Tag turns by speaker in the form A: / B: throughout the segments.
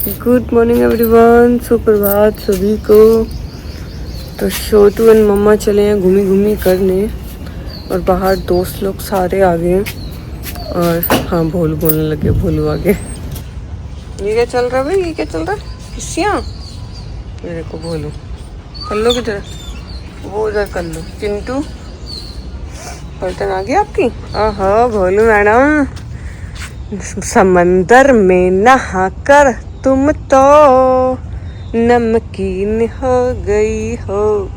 A: Good morning everyone, सुप्रभात सभी को। तो छोटू एंड मम्मा चले हैं घूमी घूमी करने और बाहर दोस्त लोग सारे आ गए हैं। और हाँ, भोलू बोलने लगे, भोलू आ गए। ये क्या चल रहा है भाई, ये क्या चल रहा है? किसियाँ ये देखो, भोलू कर लो किधर, वो उधर कर लो। चिंटू बर्तन आ गया आपकी? आहा भोलू मैडम, समंदर में नहाकर तुम तो नमकीन हो गई हो।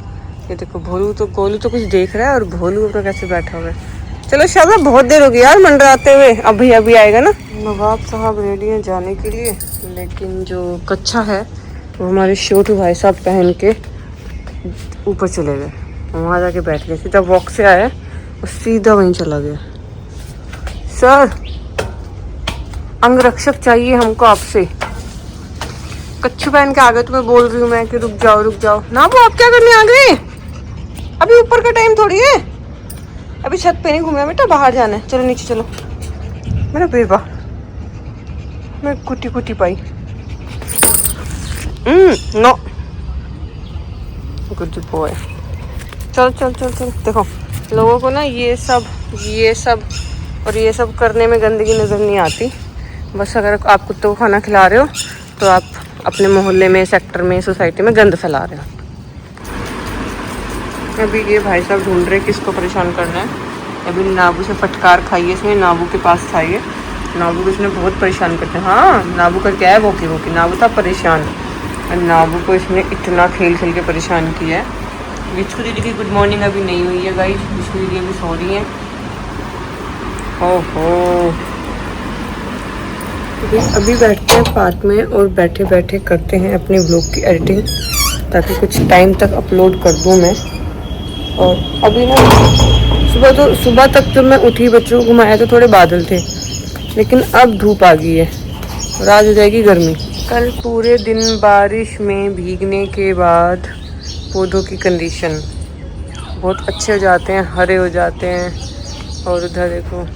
A: ये देखो भोलू तो, गोलू तो कुछ देख रहा है और भोलू अपना कैसे बैठा हुआ है। चलो शाबाश, बहुत देर हो गई यार मंडराते हुए। अभी अभी आएगा ना। नवाब साहब रेडी हैं जाने के लिए, लेकिन जो कच्छा है वो हमारे छोटू भाई साहब पहन के ऊपर चले गए। वहाँ जाके बैठ गए, सीधा वॉक से आया और सीधा वहीं चला गया। सर, अंगरक्षक चाहिए हमको आपसे। कच्छू पहन के आ गए, तुम्हें बोल रही हूँ मैं कि रुक जाओ रुक जाओ ना। वो आप क्या करने आ गए? अभी ऊपर का टाइम थोड़ी है, अभी छत पे नहीं घूमना बेटा, बाहर जाना है। चलो नीचे चलो मेरा बेबा, मैं कुटी कुटी पाई। No good boy. चल चल चल चल। देखो लोगों को ना ये सब और ये सब करने में गंदगी नज़र नहीं आती। बस अगर आप कुत्तों को खाना खिला रहे हो तो आप अपने मोहल्ले में, सेक्टर में, सोसाइटी में गंद फैला रहे हो। अभी ये भाई साहब ढूंढ रहे किसको परेशान करना है। अभी नाबू से फटकार खाई है इसने, नाबू के पास था ये। नाबू को इसने बहुत परेशान करते हैं। हाँ, नाबू का क्या है, वो नाबू था परेशान। और नाबू को इसने इतना खेल खेल के परेशान किया है। विचकू दीदी की गुड मॉर्निंग अभी नहीं हुई है गाइस, विचकू दीदी अभी सो रही हैं। ओहो, अभी बैठते हैं पार्क में और बैठे बैठे करते हैं अपने व्लॉग की एडिटिंग, ताकि कुछ टाइम तक अपलोड कर दूं मैं। और अभी ना सुबह तक जब मैं उठी, बच्चों को घुमाया तो थोड़े बादल थे, लेकिन अब धूप आ गई है और आज हो जाएगी गर्मी। कल पूरे दिन बारिश में भीगने के बाद पौधों की कंडीशन बहुत अच्छे हो जाते हैं, हरे हो जाते हैं। और उधर देखो,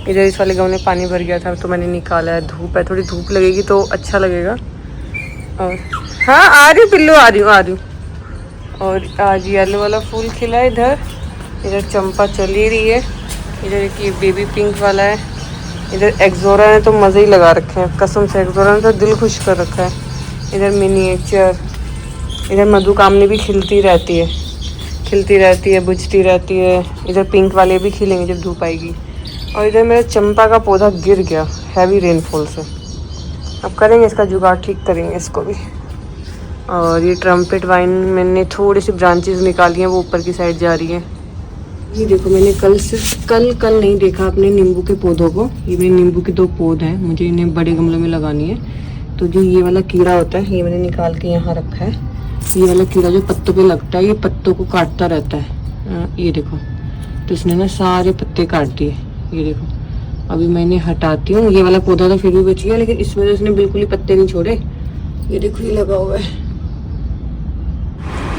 A: इधर इस वाले गाँव में पानी भर गया था तो मैंने निकाला है। धूप है, थोड़ी धूप लगेगी तो अच्छा लगेगा। और हाँ, आ रही हूँ पिल्लू, आ रही हूँ। और आज येलो वाला फूल खिला है इधर चंपा चल ही रही है। इधर एक ये बेबी पिंक वाला है। इधर एक्सोरा ने तो मज़े ही लगा रखे हैं, कसम से एक्सोरा ने तो दिल खुश कर रखा है। इधर मिनिएचर, इधर मधुकामनी भी खिलती रहती है, बुझती रहती है। इधर पिंक वाले भी खिलेंगे जब धूप आएगी। और इधर मेरा चंपा का पौधा गिर गया हैवी रेनफॉल से। अब करेंगे इसका जुगाड़, ठीक करेंगे इसको भी। और ये ट्रम्पेट वाइन मैंने थोड़ी सी ब्रांचेस निकाली हैं, वो ऊपर की साइड जा रही है। ये देखो, मैंने कल नहीं देखा अपने नींबू के पौधों को। ये मेरे नींबू के 2 पौधे हैं, मुझे इन्हें बड़े गमलों में लगानी है। तो जो ये वाला कीड़ा होता है, ये मैंने निकाल के यहाँ रखा है। ये वाला कीड़ा जो पत्तों पे लगता है, ये पत्तों को काटता रहता है। ये देखो, तो इसने ना सारे पत्ते काट दिए। ये देखो, अभी मैंने हटाती हूँ। ये वाला पौधा तो फिर भी बच गया, लेकिन इसमें तो इसने बिल्कुल ही पत्ते नहीं छोड़े। ये देखो, ये लगा हुआ है।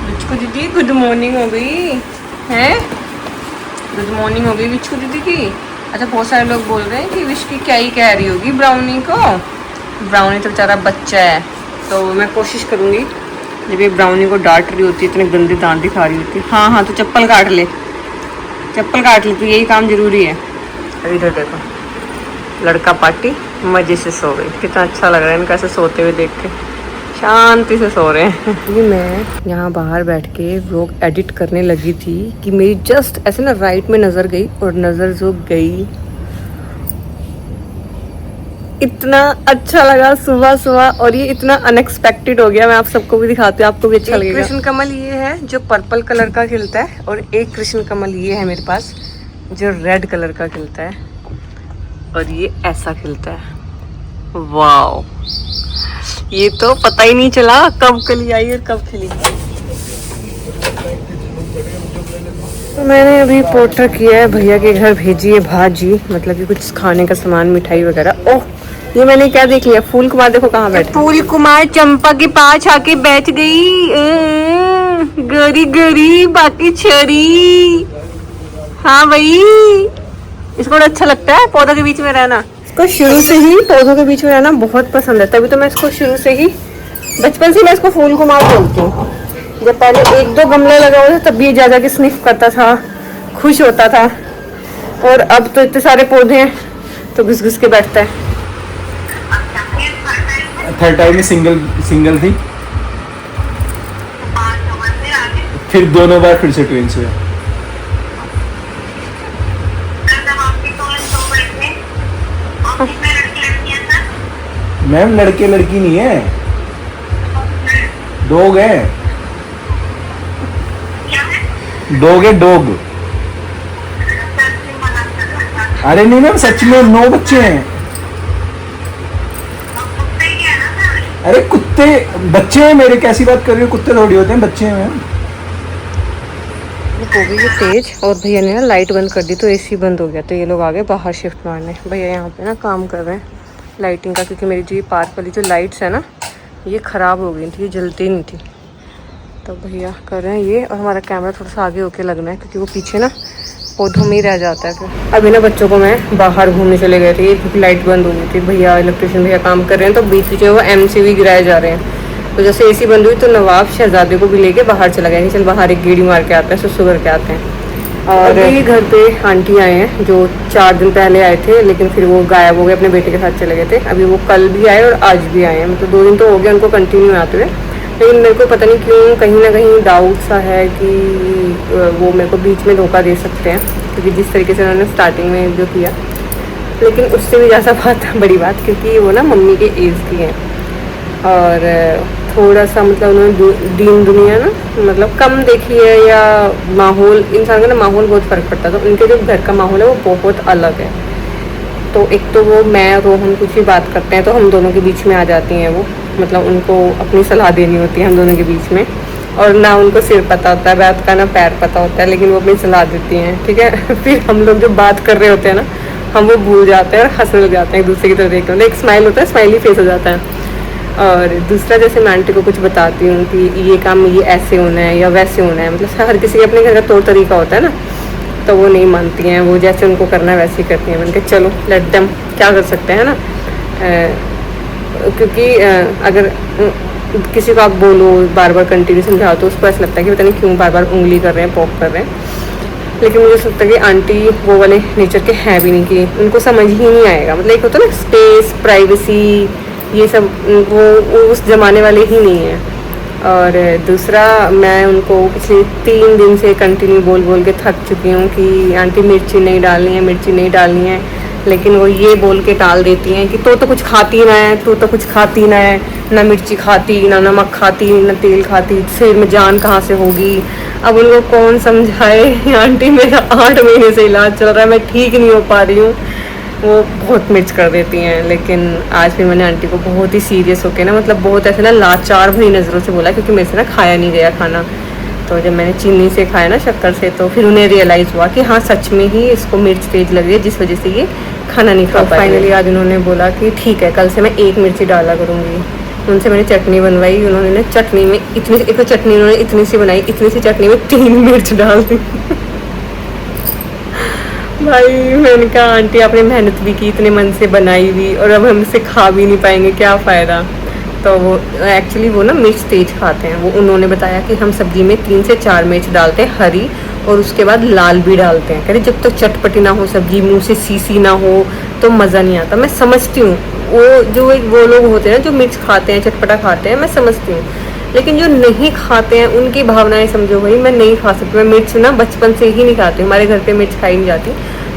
A: विचकू दीदी गुड मॉर्निंग हो गई है, गुड मॉर्निंग हो गई विचकू दीदी की। अच्छा, बहुत सारे लोग बोल रहे हैं कि विश की क्या ही कह रही होगी ब्राउनी को। ब्राउनी तो बेचारा बच्चा है, तो मैं कोशिश करूँगी जब ये ब्राउनी को डांट रही होती है, इतने गंदे दांत दिखा रही होती है। हाँ, तो चप्पल काट ले, तो यही काम जरूरी है। इधर देखो, लड़का पार्टी मजे से सो गई। कितना अच्छा लग रहा है इनका ऐसे सोते हुए देख के, शांति से सो रहे हैं। ये मैं यहाँ बाहर बैठ के व्लॉग एडिट करने लगी थी कि मेरी जस्ट ऐसे ना राइट में नज़र गई, और नज़र जो गई, इतना अच्छा लगा सुबह। और ये इतना अनएक्सपेक्टेड हो गया। मैं आप सबको भी दिखाती हूँ, आपको भी अच्छा लगेगा। कृष्ण कमल ये है जो पर्पल कलर का खिलता है, और एक कृष्ण कमल ये है मेरे पास जो रेड कलर का खिलता है, और ये ऐसा खिलता है। वाओ, ये तो पता ही नहीं चला कब कली आई और कब खिली। तो मैंने अभी पोर्टर किया है, भैया के घर भेजी है भाजी, मतलब कि कुछ खाने का सामान, मिठाई वगैरह। ओह, ये मैंने क्या देख लिया, फूल कुमार देखो कहाँ बैठे। फूल कुमार चंपा के पास आके बैठ गई। गरी गरी बाकी छरी। हाँ भाई, इसको अच्छा लगता है पौधा के बीच में रहना। इसको शुरू से ही पौधों के बीच में रहना बहुत पसंद है, तभी तो मैं इसको शुरू से ही बचपन से मैं इसको फूल कुमार बोलती हूँ। जब पहले 1-2 गमले लगा हुआ था तब भी जा के स्निफ करता था, खुश होता था, और अब तो इतने सारे पौधे हैं तो घुस घुस के बैठता है।
B: थर्ड टाइम में सिंगल थी, फिर दोनों बार फिर से ट्विंस हुए। मैम लड़के लड़की नहीं है, डॉग है, डॉग है डॉग। अरे नहीं मैम सच में 9 बच्चे हैं। अरे कुत्ते बच्चे हैं मेरे, कैसी बात कर रही हो, कुत्ते थोड़ी होते हैं, बच्चे हैं मैम।
A: हो गई ये तेज और भैया ने ना लाइट बंद कर दी तो एसी बंद हो गया, तो ये लोग आ गए बाहर शिफ्ट मारने। भैया यहाँ पे ना काम कर रहे हैं लाइटिंग का, क्योंकि मेरी जो ये पार्क वाली जो लाइट्स है ना ये ख़राब हो गई थी, ये जलती नहीं थी, तो भैया कर रहे हैं ये। और हमारा कैमरा थोड़ा सा आगे होके लगना है क्योंकि वो पीछे ना पौधों में ही रह जाता है। फिर अभी ना बच्चों को मैं बाहर घूमने चले गए थे क्योंकि लाइट बंद हो गई थी। भैया इलेक्ट्रिशियन भैया काम कर रहे हैं तो बीच बीच में वो MCV गिराए जा रहे हैं। तो जैसे AC बंद हुई तो नवाब शहजादे को भी लेके बाहर चला गया कि चल बाहर एक गेड़ी मार के आते हैं, सुसु करके आते हैं। और अभी घर पे आंटी आए हैं जो 4 दिन पहले आए थे, लेकिन फिर वो गायब हो गए, अपने बेटे के साथ चले गए थे। अभी वो कल भी आए और आज भी आए हैं, मतलब 2 दिन तो हो गए उनको कंटिन्यू आते हुए। लेकिन मेरे को पता नहीं क्यों कहीं ना कहीं डाउट सा है कि वो मेरे को बीच में धोखा दे सकते हैं, क्योंकि जिस तरीके से उन्होंने स्टार्टिंग में जो किया। लेकिन उससे भी ज़्यादा बड़ी बात क्योंकि वो ना मम्मी के एज की हैं और थोड़ा सा मतलब उन्होंने दीन दुनिया ना मतलब कम देखी है, या माहौल, इंसान का ना माहौल बहुत फ़र्क पड़ता है। तो उनके जो घर का माहौल है वो बहुत अलग है। तो एक तो वो मैं रोहन कुछ भी बात करते हैं तो हम दोनों के बीच में आ जाती हैं वो, मतलब उनको अपनी सलाह देनी होती है हम दोनों के बीच में, और ना उनको सिर पता होता है बैठ का ना पैर पता होता है, लेकिन वो अपनी सलाह देती हैं, ठीक है। फिर हम लोग जो बात कर रहे होते हैं ना हम वो भूल जाते हैं और हंसने लग जाते हैं एक दूसरे की तरफ देख कर, एक स्माइल होता है, स्माइली फेस हो जाता है। और दूसरा जैसे मैं आंटी को कुछ बताती हूँ कि ये काम ये ऐसे होना है या वैसे होना है, मतलब हर किसी के अपने घर का तौर तरीका होता है ना, तो वो नहीं मानती हैं, वो जैसे उनको करना है वैसे ही करती हैं। मैंने कहा चलो लेट देम, क्या कर सकते हैं ना, क्योंकि अगर किसी को आप बोलो बार बार कंटिन्यू समझाओ तो उसको ऐसा लगता है कि पता नहीं क्यों बार बार उंगली कर रहे हैं, पोक कर रहे हैं। लेकिन मुझे लगता है कि आंटी वो वाले नेचर के हैं भी नहीं कि उनको समझ ही नहीं आएगा, मतलब एक होता है ना स्पेस, प्राइवेसी, ये सब वो उस ज़माने वाले ही नहीं हैं। और दूसरा मैं उनको पिछले 3 दिन से कंटिन्यू बोल बोल के थक चुकी हूँ कि आंटी मिर्ची नहीं डालनी है, मिर्ची नहीं डालनी है, लेकिन वो ये बोल के टाल देती हैं कि तो कुछ खाती ना है, तू तो कुछ खाती ना है, ना मिर्ची खाती, ना नमक खाती, ना तेल खाती, शरीर में जान कहाँ से होगी। अब उनको कौन समझाए, आंटी मेरा 8 महीने से इलाज चल रहा है, मैं ठीक नहीं हो पा रही हूँ, वो बहुत मिर्च कर देती हैं। लेकिन आज फिर मैंने आंटी को बहुत ही सीरियस होकर ना, मतलब बहुत ऐसे ना लाचार भरी नज़रों से बोला, क्योंकि मेरे से ना खाया नहीं गया खाना। तो जब मैंने चीनी से खाया ना, शक्कर से, तो फिर उन्हें रियलाइज़ हुआ कि हाँ सच में ही इसको मिर्च तेज लग रही है, जिस वजह से ये खाना नहीं खा पाई। फाइनली आज उन्होंने बोला कि ठीक है कल से मैं 1 मिर्ची डाला करूँगी। उनसे मैंने चटनी बनवाई, उन्होंने चटनी में इतनी, एक तो चटनी उन्होंने इतनी सी बनाई, इतनी सी चटनी में 3 मिर्च डाल दी। भाई मैंने कहा आंटी आपने मेहनत भी की, इतने मन से बनाई भी, और अब हम इसे खा भी नहीं पाएंगे, क्या फ़ायदा। तो वो एक्चुअली वो ना मिर्च तेज खाते हैं। वो उन्होंने बताया कि हम सब्ज़ी में 3 से 4 मिर्च डालते हैं हरी, और उसके बाद लाल भी डालते हैं। कह रहे जब तक चटपटी ना हो सब्ज़ी, मुँह से सीसी ना हो तो मज़ा नहीं आता। मैं समझती हूँ वो लोग होते हैं जो मिर्च खाते हैं, चटपटा खाते हैं, मैं समझती हूँ, लेकिन जो नहीं खाते हैं उनकी भावनाएं समझो भाई। मैं नहीं खा सकती, मैं मिर्च ना बचपन से ही नहीं खाती हूँ, हमारे घर पे मिर्च खाई नहीं जाती।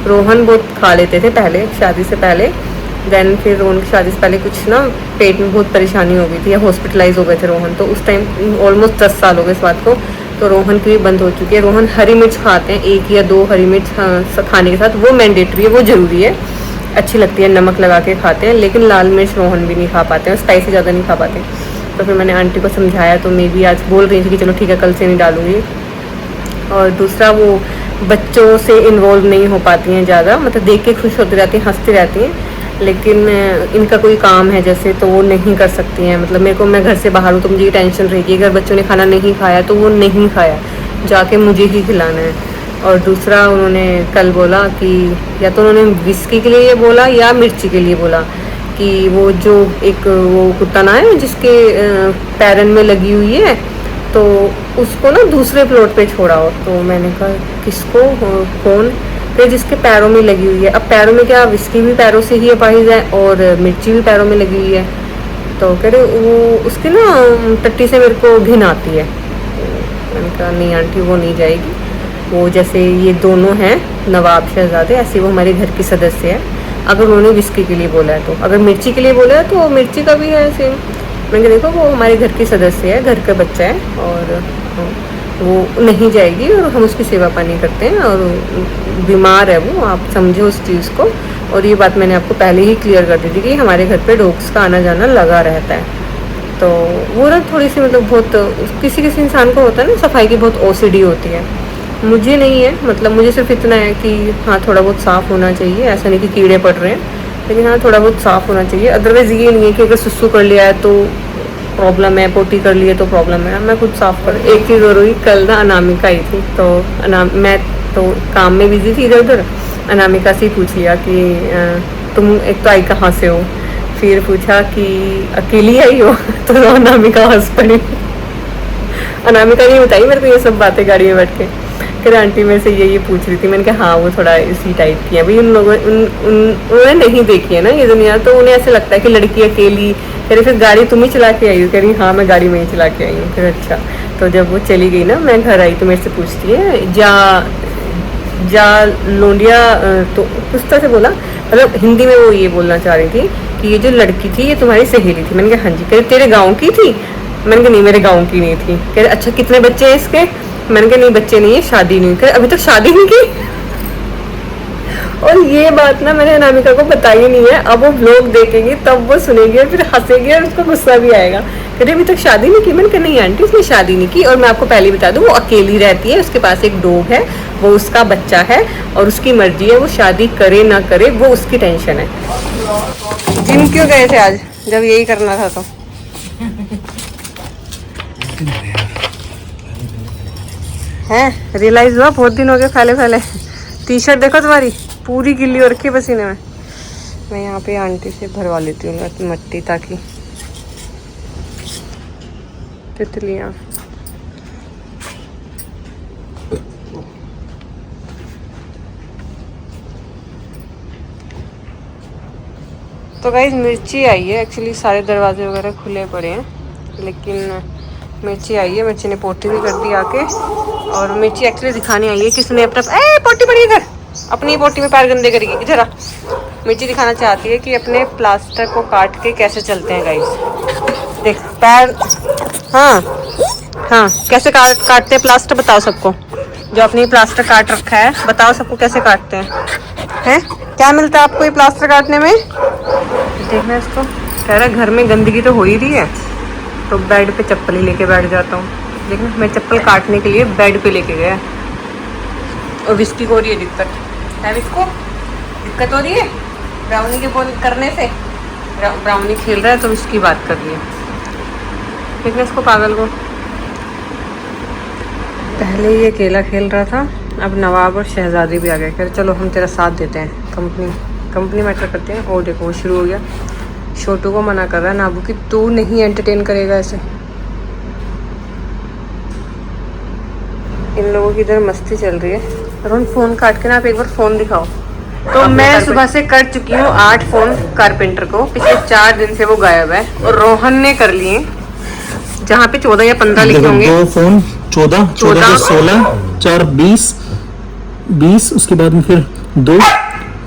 A: रोहन बहुत खा लेते थे पहले, शादी से पहले, देन फिर रोहन की शादी से पहले कुछ ना पेट में बहुत परेशानी हो गई थी, या हॉस्पिटलाइज हो गए थे रोहन, तो उस टाइम ऑलमोस्ट 10 साल हो गए इस बात को, तो रोहन की भी बंद हो चुकी है। रोहन हरी मिर्च खाते हैं, 1 या 2 हरी मिर्च खाने के साथ, वो मैंडेटरी है, वो ज़रूरी है, अच्छी लगती है, नमक लगा के खाते हैं। लेकिन लाल मिर्च रोहन भी नहीं खा पाते हैं, स्पाइसी ज़्यादा नहीं खा पाते। तो फिर मैंने आंटी को समझाया, तो मैं भी आज बोल रही थी कि चलो ठीक है कल से नहीं डालूंगी। और दूसरा वो बच्चों से इन्वॉल्व नहीं हो पाती हैं ज़्यादा, मतलब देख के खुश होती रहती हैं, हंसती रहती हैं, लेकिन इनका कोई काम है जैसे तो वो नहीं कर सकती हैं। मतलब मेरे को, मैं घर से बाहर हूँ तो मुझे ये टेंशन रहेगी, अगर बच्चों ने खाना नहीं खाया तो वो नहीं खाया, जाके मुझे ही खिलाना है। और दूसरा उन्होंने कल बोला कि या तो उन्होंने विस्की के लिए ये बोला या मिर्ची के लिए बोला कि वो जो एक वो कुत्ता ना है जिसके पैरन में लगी हुई है, तो उसको ना दूसरे प्लॉट पे छोड़ा हो। तो मैंने कहा किसको, कौन? फिर जिसके पैरों में लगी हुई है। अब पैरों में क्या, विस्की भी पैरों से ही अपाहिज है और मिर्ची भी पैरों में लगी हुई है। तो कह रहे वो उसकी ना टट्टी से मेरे को घिन आती है। मैंने कहा नहीं आंटी वो नहीं जाएगी, वो जैसे ये दोनों हैं नवाब शहजादे, ऐसे वो हमारे घर की सदस्य है। अगर उन्होंने विस्की के लिए बोला है तो, अगर मिर्ची के लिए बोला है तो मिर्ची का भी है सेम। मैंने कहा देखो वो हमारे घर की सदस्य है, घर का बच्चा है और वो नहीं जाएगी और हम उसकी सेवा पानी करते हैं और बीमार है वो, आप समझो उस चीज़ को। और ये बात मैंने आपको पहले ही क्लियर कर दी थी कि हमारे घर पे डॉग्स का आना जाना लगा रहता है। तो वो ना थोड़ी सी मतलब बहुत किसी किसी इंसान को होता है ना, सफाई की बहुत ओसीडी होती है। मुझे नहीं है, मतलब मुझे सिर्फ इतना है कि हाँ थोड़ा बहुत साफ़ होना चाहिए, ऐसा नहीं कि कीड़े पड़ रहे हैं, लेकिन हाँ थोड़ा बहुत साफ़ होना चाहिए। अदरवाइज़ ये नहीं है कि अगर सुसु कर लिया है तो प्रॉब्लम है, पोटी कर लिए तो प्रॉब्लम है, मैं खुद साफ़ कर। एक चीज़ और हुई, कल ना अनामिका आई थी, तो मैं तो काम में बिजी थी इधर उधर। अनामिका से ही पूछ लिया कि तुम एक तो आई कहाँ से हो, फिर पूछा कि अकेली आई हो तो अनामिका हंस पड़ी। अनामिका नहीं बताई मेरे को ये सब बातें गाड़ी में बैठ के। फिर आंटी मेरे से ये पूछ रही थी, मैंने कहा हाँ वो थोड़ा इसी टाइप की है भाई। उन लोगों उन्होंने नहीं देखी है ना ये दुनिया, तो उन्हें ऐसे लगता है कि लड़की अकेली। कह रही फिर गाड़ी तुम ही चला के आई हो? कह रही हाँ मैं गाड़ी में ही चला के आई हूँ। फिर अच्छा, तो जब वो चली गई ना, मैं घर आई तो मेरे से पूछती है जा लोंडिया, तो कुछ तरह से बोला, मतलब हिंदी में वो ये बोलना चाह रही थी कि ये जो लड़की थी ये तुम्हारी सहेली थी। मैंने कहा हाँ जी। कह रही तेरे गाँव की थी? मैंने कहा नहीं मेरे गाँव की नहीं थी। कह रहे अच्छा कितने बच्चे हैं इसके? मैंने कहा नहीं बच्चे नहीं है, शादी नहीं हुई। अभी तक शादी नहीं की। और ये बात ना मैंने अनामिका को बताई नहीं है, अब वो व्लॉग देखेगी तब वो सुनेगी और फिर हंसेगी और उसको गुस्सा भी आएगा। कहते अभी तक शादी नहीं की? मैंने कहा नहीं आंटी उसने शादी नहीं की, और मैं आपको पहले बता दूं वो अकेली रहती है, उसके पास एक डॉग है, वो उसका बच्चा है और उसकी मर्जी है, वो शादी करे ना करे वो उसकी टेंशन है। जिम क्यों गए थे आज जब यही करना था? तो हैं रियलाइज हुआ बहुत दिन हो गए फैले फैले। टी शर्ट देखो तुम्हारी पूरी गिल्ली हो रखी है पसीने में। मैं यहाँ पे आंटी से भरवा लेती हूँ मट्टी ताकि तितलियाँ। तो गाइस मिर्ची आई है, एक्चुअली सारे दरवाजे वगैरह खुले पड़े हैं, लेकिन मिर्ची आई है। मिर्ची ने पोटी भी कर दी आके, और मिर्ची एक्चुअली दिखाने आई है किसने अपना पोटी पड़ी इधर, अपनी पोटी में पैर गंदे करेगी जरा। मिर्ची दिखाना चाहती है कि अपने प्लास्टर को काट के कैसे चलते हैं गाइस। देख पैर, हाँ हाँ कैसे काटते हैं प्लास्टर, बताओ सबको। जो अपनी प्लास्टर काट रखा है बताओ सबको कैसे काटते हैं। क्या मिलता है आपको ये प्लास्टर काटने में? देखना इसको, कह रहा है घर में गंदगी तो हो ही रही है तो बेड पे चप्पल ही लेके बैठ जाता हूँ। देखना मैं चप्पल काटने के लिए बेड पे लेके गया। और विस्की को हो रही है दिक्कत है, विस्को दिक्कत हो रही है ब्राउनी के बोल करने से। ब्राउनी खेल रहा है तो इसकी बात कर रही है। देखना इसको पागल को, पहले ये अकेला खेल रहा था, अब नवाब और शहजादी भी आ गए। कह चलो हम तेरा साथ देते हैं, कंपनी मैटर करते हैं। और देखो वो शुरू हो गया, छोटू को मना कर रहा है नाबू कि तू नहीं एंटरटेन करेगा ऐसे। इन लोगों की इधर मस्ती चल रही है। रोहन फोन काट के ना आप एक बार फोन दिखाओ। तो मैं सुबह से कर चुकी हूँ 8 फोन कारपेंटर को, पिछले 4 दिन से वो गायब है, और रोहन ने कर लिए जहाँ पे 14 या 15 लिखे होंगे।
B: 2 फोन 14 14 16 4 20 उसके बाद में फिर 2,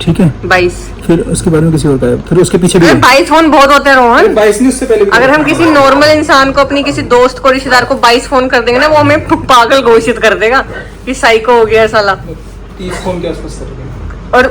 B: ठीक है 22, फिर उसके बाद में किसी और का, फिर उसके पीछे भी 22 फोन बहुत होते हैं रोहन। 22 नहीं उससे पहले। अगर हम किसी नॉर्मल इंसान को, अपनी किसी दोस्त को, रिश्तेदार को 22 फोन कर देंगे ना, वो हमें पागल घोषित कर देगा कि साइको हो गया साला। 30 फोन के आसपास कर रहे हैं। और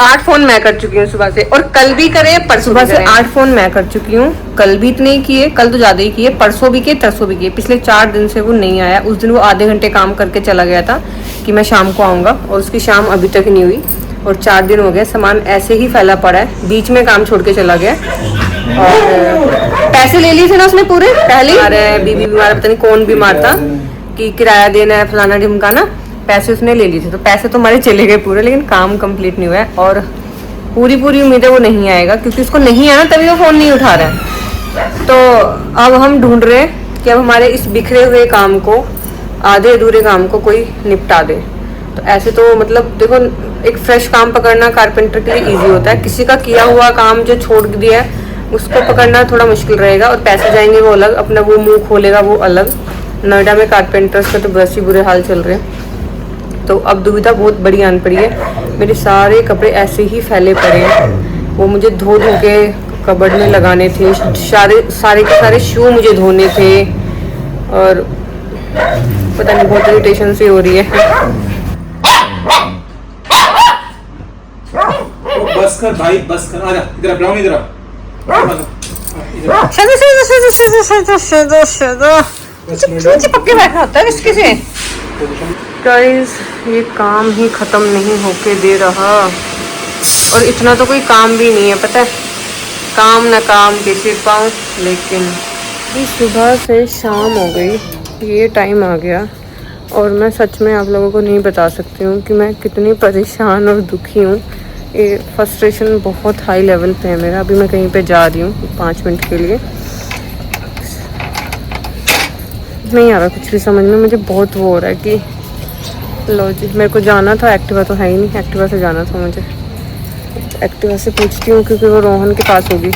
B: 8 फोन मैं कर चुकी हूँ सुबह से, और कल भी करे, परसों सुबह से 8 फोन मैं कर चुकी हूँ। कल भी इतने ही किए, कल तो ज्यादा ही किए, परसों भी किए, तरसों भी किए। पिछले 4 दिन से वो नहीं आया। उस दिन वो आधे घंटे काम करके चला गया था कि मैं शाम को आऊंगा, और उसकी शाम अभी तक नहीं हुई। और 4 दिन हो गए, सामान ऐसे ही फैला पड़ा है, बीच में काम छोड़ के चला गया। और पैसे ले लिए थे ना उसने पूरे पहले। अरे बीबी बीमार, पता नहीं कौन बीमार था कि किराया देना है फलाना ढिमकाना,
A: पैसे उसने ले लिए थे, तो पैसे तो हमारे चले गए पूरे, लेकिन काम कंप्लीट नहीं हुआ है। और पूरी उम्मीद है वो नहीं आएगा, क्योंकि उसको नहीं आना तभी वो फ़ोन नहीं उठा रहा है। तो अब हम ढूंढ रहे हैं कि अब हमारे इस बिखरे हुए काम को, आधे अधूरे काम को कोई निपटा दे। तो ऐसे तो मतलब देखो, एक फ्रेश काम पकड़ना कारपेंटर के लिए ईजी होता है, किसी का किया हुआ काम जो छोड़ दिया है उसको पकड़ना थोड़ा मुश्किल रहेगा, और पैसे जाएंगे वो अलग, अपना वो मुंह खोलेगा वो अलग। नोएडा में कारपेंटर्स का तो बस ही बुरे हाल चल रहे हैं। तो अब दुविधा बहुत बड़ी आन पड़ी है। मेरे सारे कपड़े ऐसे ही फैले पड़े हैं, वो मुझे धो के कबर्ड में लगाने थे। सारे के सारे शू मुझे धोने थे, और पता नहीं बहुत इरिटेशन सी हो रही है।
B: बस कर भाई, बस कर, आजा इधर, ब्राउन इधर आ।
A: चिपक बैठा होता है इसके से। गाइस, ये काम ही खत्म नहीं होके दे रहा, और इतना तो कोई काम भी नहीं है, पता है, काम ना काम के सिर पाऊँ। लेकिन सुबह से शाम हो गई, ये टाइम आ गया, और मैं सच में आप लोगों को नहीं बता सकती हूँ कि मैं कितनी परेशान और दुखी हूँ। ये फ्रस्ट्रेशन बहुत हाई लेवल पे है मेरा। अभी मैं कहीं पे जा रही हूँ 5 मिनट के लिए, नहीं आ रहा कुछ भी समझ में। मुझे बहुत वो हो रहा है कि लो जी, मेरे को जाना था, एक्टिवा तो है ही नहीं, एक्टिवा से जाना था मुझे। एक्टिवा से पूछती हूँ, क्योंकि वो रोहन के पास होगी,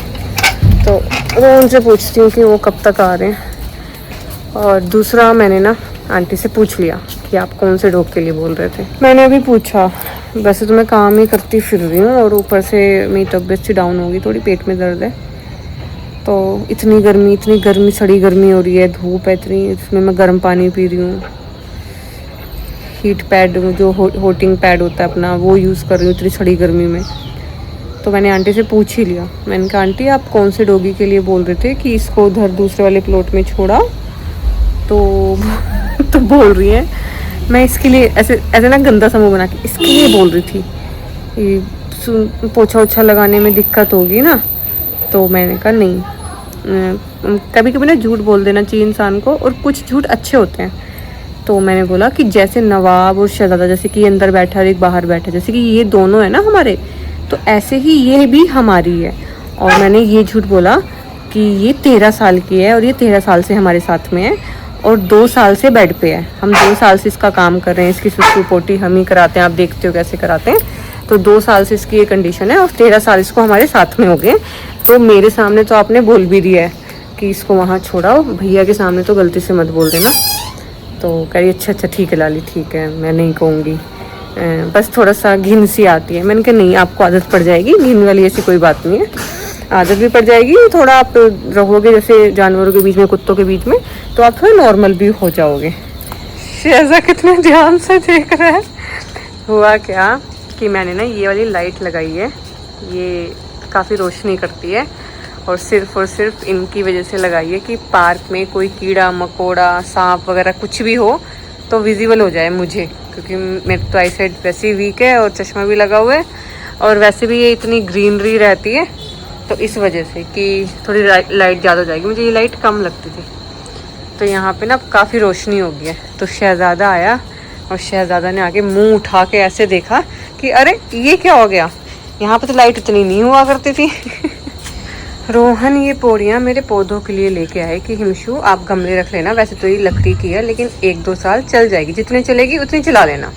A: तो रोहन से पूछती हूँ कि वो कब तक आ रहे हैं। और दूसरा, मैंने ना आंटी से पूछ लिया कि आप कौन से डॉग के लिए बोल रहे थे। मैंने अभी पूछा, वैसे तो मैं काम ही करती फिर रही हूँ, और ऊपर से मेरी तबीयत सी डाउन होगी, थोड़ी पेट में दर्द है। तो इतनी गर्मी, सड़ी गर्मी हो रही है, धूप है इतनी, इसमें मैं गर्म पानी पी रही हूँ, हीट पैड जो होटिंग पैड होता है अपना, वो यूज़ कर रही हूँ इतनी सड़ी गर्मी में। तो मैंने आंटी से पूछ ही लिया, मैंने कहा आंटी आप कौन से डॉगी के लिए बोल रहे थे कि इसको उधर दूसरे वाले प्लॉट में छोड़ा। तो बोल रही है, मैं इसके लिए ऐसे ना गंदा सा मुँह बना के इसके लिए बोल रही थी, पोछा ओछा लगाने में दिक्कत होगी ना। तो मैंने कहा नहीं, कभी कभी ना झूठ बोल देना चाहिए इंसान को, और कुछ झूठ अच्छे होते हैं। तो मैंने बोला कि जैसे नवाब और शहजादा, जैसे कि अंदर बैठा और एक बाहर बैठा, जैसे कि ये दोनों है ना हमारे, तो ऐसे ही ये भी हमारी है। और मैंने ये झूठ बोला कि ये 13 साल की है, और ये 13 साल से हमारे साथ में है, और 2 साल से बेड पे है। हम 2 साल से इसका काम कर रहे हैं, इसकी सुसु पोटी हम ही कराते हैं, आप देखते हो कैसे कराते हैं। तो 2 साल से इसकी ये कंडीशन है, और 13 साल इसको हमारे साथ में हो गए। तो मेरे सामने तो आपने बोल भी दिया है कि इसको वहाँ छोड़ाओ, भैया के सामने तो गलती से मत बोल देना। तो कह रही अच्छा ठीक है लाली, ठीक है, मैं नहीं कहूँगी, बस थोड़ा सा घिन सी आती है। मैंने कहा नहीं, आपको आदत पड़ जाएगी, घिन वाली ऐसी कोई बात नहीं है, आदत भी पड़ जाएगी, थोड़ा आप रहोगे जैसे जानवरों के बीच में, कुत्तों के बीच में, तो आप थोड़ा नॉर्मल भी हो जाओगे। शहजा कितने ध्यान से देख रहा है। हुआ क्या कि मैंने ना ये वाली लाइट लगाई है, ये काफ़ी रोशनी करती है, और सिर्फ इनकी वजह से लगाई है कि पार्क में कोई कीड़ा मकोड़ा, सांप वगैरह कुछ भी हो तो विजिबल हो जाए मुझे, क्योंकि मेरे तो आई साइड वैसे ही वीक है, और चश्मा भी लगा हुआ है, और वैसे भी ये इतनी ग्रीनरी रहती है, तो इस वजह से कि थोड़ी लाइट ज़्यादा हो जाएगी। मुझे ये लाइट कम लगती थी, तो यहाँ पे ना काफ़ी रोशनी हो गई है। तो शहज़ादा आया, और शहज़ादा ने आके मुंह उठा के ऐसे देखा कि अरे ये क्या हो गया, यहाँ पे तो लाइट इतनी नहीं हुआ करती थी। रोहन ये पौड़ियाँ मेरे पौधों के लिए लेके आए कि हिमशु आप गमले रख लेना, वैसे तो ये लकड़ी की है, लेकिन 1-2 साल चल जाएगी, जितनी चलेगी उतनी चला लेना,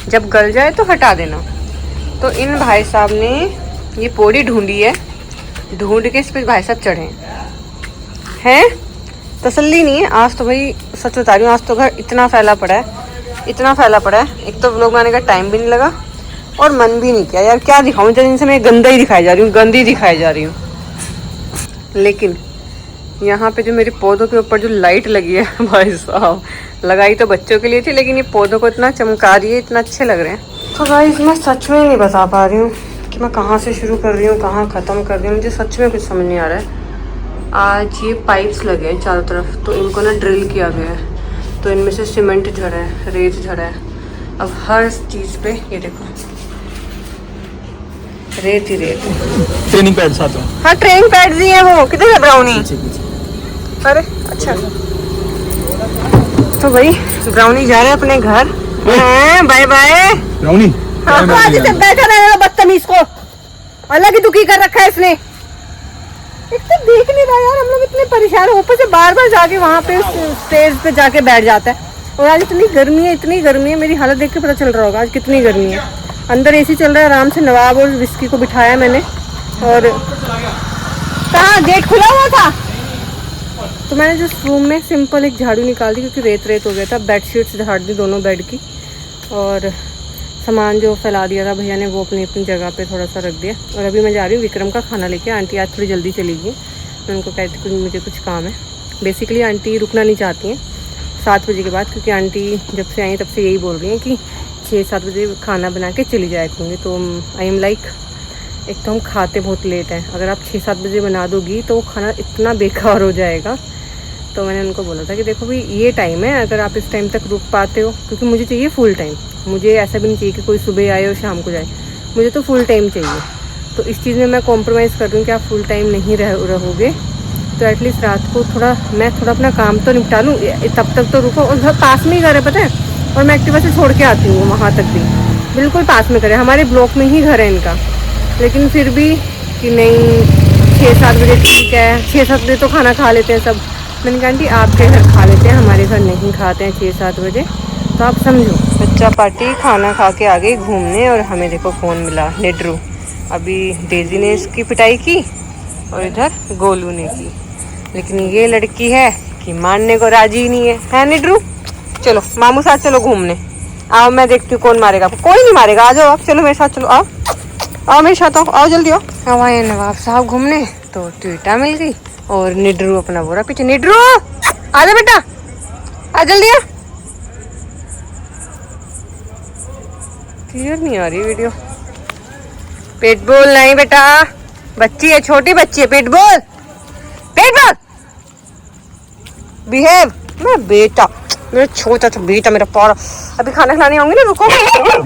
A: जब गल जाए तो हटा देना। तो इन भाई साहब ने ये पौड़ी ढूंढी है, ढूंढ के इस पर भाई साहब चढ़े हैं। तसल्ली नहीं है आज तो, भाई सच बता रही हूँ, आज तो घर इतना फैला पड़ा है, एक तो व्लॉग बनाने का टाइम भी नहीं लगा, और मन भी नहीं किया यार, क्या दिखाऊं, जब इनसे मैं गंदी दिखाई जा रही हूँ। लेकिन यहाँ पे जो मेरे पौधों के ऊपर जो लाइट लगी है भाई साहब, लगाई तो बच्चों के लिए थी, लेकिन ये पौधों को इतना चमका रही है, इतना अच्छे लग रहे हैं। तो गाइस मैं सच में नहीं बता पा रही हूँ कि मैं कहाँ से शुरू कर रही हूँ, कहाँ ख़त्म कर रही हूँ, मुझे सच में कुछ समझ नहीं आ रहा है। आज ये पाइप्स लगे हैं चारों तरफ, तो इनको ना ड्रिल किया गया है, तो इनमें से सीमेंट झड़ा है, रेत झड़ा है। अब हर चीज़ पे ये देखो रेत ही रेत।
B: ट्रेनिंग पैड साथ में,
A: हाँ ट्रेनिंग पैड ही है, वो कितने ब्राउनी, अरे अच्छा। तो भाई ब्राउनी जा रहे हैं अपने घर, बाय बाय।
B: राउनी
A: आज से बैठा रहेगा बदतमीज को, अलग ही दुखी कर रखा है इसने। एक तो देख नहीं रहा यार, हम लोग इतने परेशान हो, ऊपर से बार बार जाके वहाँ पे स्टेज पे जाके बैठ जाता है। और आज इतनी गर्मी है, इतनी गर्मी है, मेरी हालत देख के पता चल रहा होगा आज कितनी गर्मी है। अंदर एसी चल रहा है, आराम से नवाब और विस्की को बिठाया मैंने। और कहाँ गेट खुला हुआ था तो मैंने जिस रूम में सिंपल एक झाड़ू निकाल दी, क्योंकि रेत रेत हो गया था। बेडशीट्स झाड़ दी दोनों बेड की, और सामान जो फैला दिया था भैया ने वो अपनी अपनी जगह पे थोड़ा सा रख दिया। और अभी मैं जा रही हूँ विक्रम का खाना लेके। आंटी आज थोड़ी जल्दी चली गई, मैं उनको कहती हूँ मुझे कुछ काम है। बेसिकली आंटी रुकना नहीं चाहती हैं 7 बजे के बाद, क्योंकि आंटी जब से आई तब से यही बोल रही हैं कि 6-7 बजे खाना बना के चली जाया करूँगी। तो आई एम लाइक, एक तो हम खाते बहुत लेट हैं, अगर आप 6-7 बजे बना दोगी तो वो खाना इतना बेकार हो जाएगा। तो मैंने उनको बोला था कि देखो भाई ये टाइम है, अगर आप इस टाइम तक रुक पाते हो, क्योंकि मुझे चाहिए फुल टाइम। मुझे ऐसा भी नहीं चाहिए कि कोई सुबह आए और शाम को जाए, मुझे तो फुल टाइम चाहिए। तो इस चीज़ में मैं कॉम्प्रोमाइज़ कर रही हूँ कि आप फुल टाइम नहीं रहोगे तो एटलीस्ट रात को मैं थोड़ा अपना काम तो निपटा लूँ, तब तक तो रुको। और घर पास में ही घर है पता है, और मैं एक्टिवा से छोड़ के आती हूँ वहाँ तक भी, बिल्कुल पास में घर है, हमारे ब्लॉक में ही घर है इनका। लेकिन फिर भी कि नहीं 6-7 बजे ठीक है, 6-7 बजे तो खाना खा लेते हैं सब। मैंने कहा आंटी आपके घर खा लेते हैं, हमारे घर नहीं खाते हैं 6-7 बजे, तो आप समझो। बच्चा पार्टी खाना खा के आ गई घूमने, और हमें देखो कौन मिला, निड्रू। अभी डेजी ने इसकी पिटाई की और इधर गोलू ने की, लेकिन ये लड़की है कि मानने को राजी नहीं है निड्रू? चलो मामू साथ चलो घूमने, आओ मैं देखती हूँ कौन मारेगा। कोई नहीं मारेगा, आ जाओ आप, चलो मेरे साथ चलो, आओ मेरे साथ, आओ जल्दी आओ। आए नवाब साहब घूमने तो ट्वीटा मिल गई, और निड्रू अपना बोरा पीछे। निड्रू आ जा बेटा, आ जल्दी आ। क्लियर नहीं आ रही वीडियो। पिटबुल नहीं बेटा, बच्ची है, छोटी बच्ची है, पिटबुल पिटबुल बिहेव। मैं बेटा, मेरा छोटा सा बेटा, मेरा पारा। अभी खाना खिलाने आऊंगी ना, रुको।